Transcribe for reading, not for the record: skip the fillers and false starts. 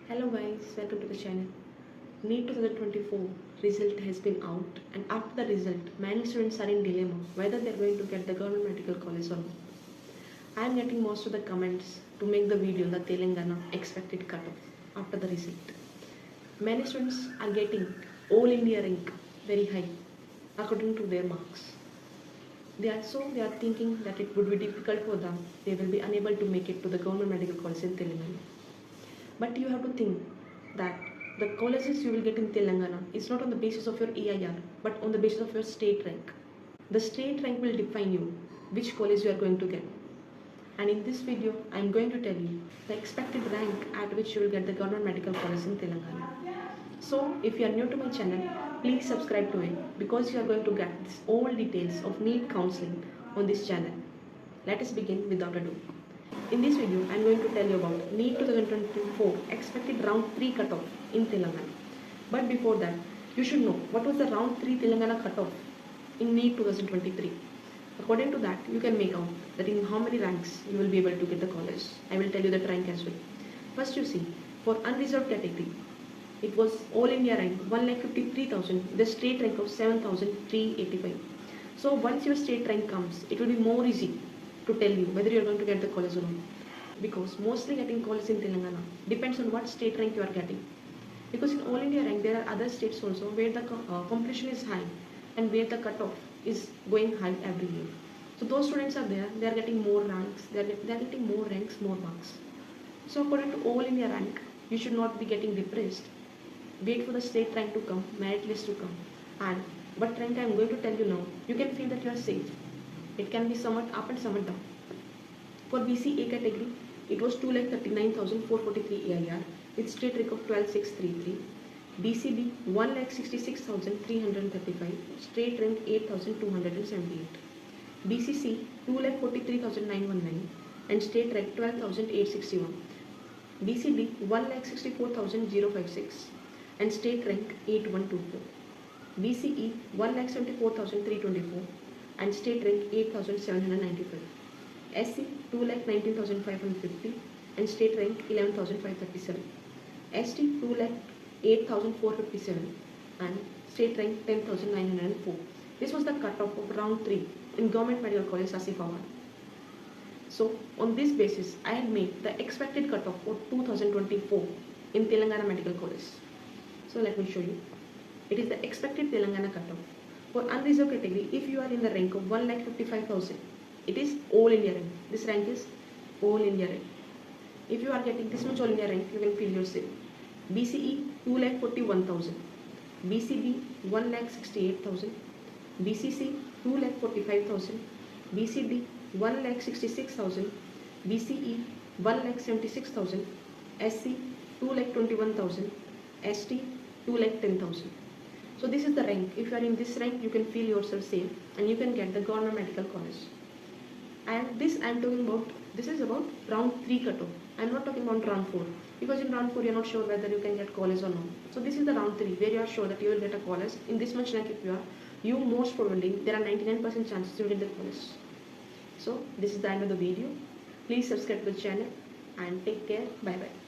Hello guys, welcome to the channel. NEET 2024 result has been out, and after the result, many students are in dilemma whether they are going to get the government medical college or not. I am getting most of the comments to make the video on the Telangana expected cutoff after the result. Many students are getting all India rank very high according to their marks. They are thinking that it would be difficult for them. They will be unable to make it to the government medical college in Telangana. But you have to think that the colleges you will get in Telangana is not on the basis of your EIR, but on the basis of your state rank. The state rank will define you which college you are going to get. And in this video, I am going to tell you the expected rank at which you will get the government medical college in Telangana. So, if you are new to my channel, please subscribe to it because you are going to get all details of NEET counseling on this channel. Let us begin without ado. In this video, I am going to tell you about NEET 2024 expected round 3 cutoff in Telangana. But before that, you should know what was the round 3 Telangana cutoff in NEET 2023. According to that, you can make out that in how many ranks you will be able to get the college. I will tell you that rank as well. First you see, for unreserved category, it was all India rank 1,53,000, the state rank of 7,385. So once your state rank comes, it will be more easy to tell you whether you are going to get the college or not. Because mostly getting college in Telangana depends on what state rank you are getting. Because in all India rank, there are other states also where the competition is high and where the cutoff is going high every year. So those students are there, they are getting more ranks, they are getting more ranks, more marks. So according to all India rank, you should not be getting depressed. Wait for the state rank to come, merit list to come. And what rank I am going to tell you now, you can feel that you are safe. It can be somewhat up and somewhat down. For BCA category, it was 2,39,443 EIR with state rank of 12,633. BCB 1,66,335, state rank 8,278. BCC 2,43,919 and state rank 12,861. BCD 1,64,056 and state rank 8,124. BCE 1,74,324 and state rank 8,795. SC 2,19,550 and state rank 11,537. ST 2,08,457 and state rank 10,904. This was the cutoff of round 3 in Government Medical College Asifabad. So on this basis, I had made the expected cutoff for 2024 in Telangana Medical College. So let me show you. It is the expected Telangana cutoff. For unreserved category, if you are in the rank of 1,55,000, it is all India rank. This rank is all India rank. If you are getting this much all India rank, you can feel yourself. BCE 2,41,000, BCB 1,68,000, BCC 2,45,000, BCD 1,66,000, BCE 1,76,000, SC 2,21,000, ST 2,10,000. So this is the rank. If you are in this rank, you can feel yourself safe and you can get the government medical college. And this I am talking about, this is about round 3 cutoff. I am not talking about round 4 because in round 4 you are not sure whether you can get college or not. So this is the round 3 where you are sure that you will get a college. In this much rank if you are, you most probably, there are 99% chances you will get the college. So this is the end of the video. Please subscribe to the channel and take care. Bye bye.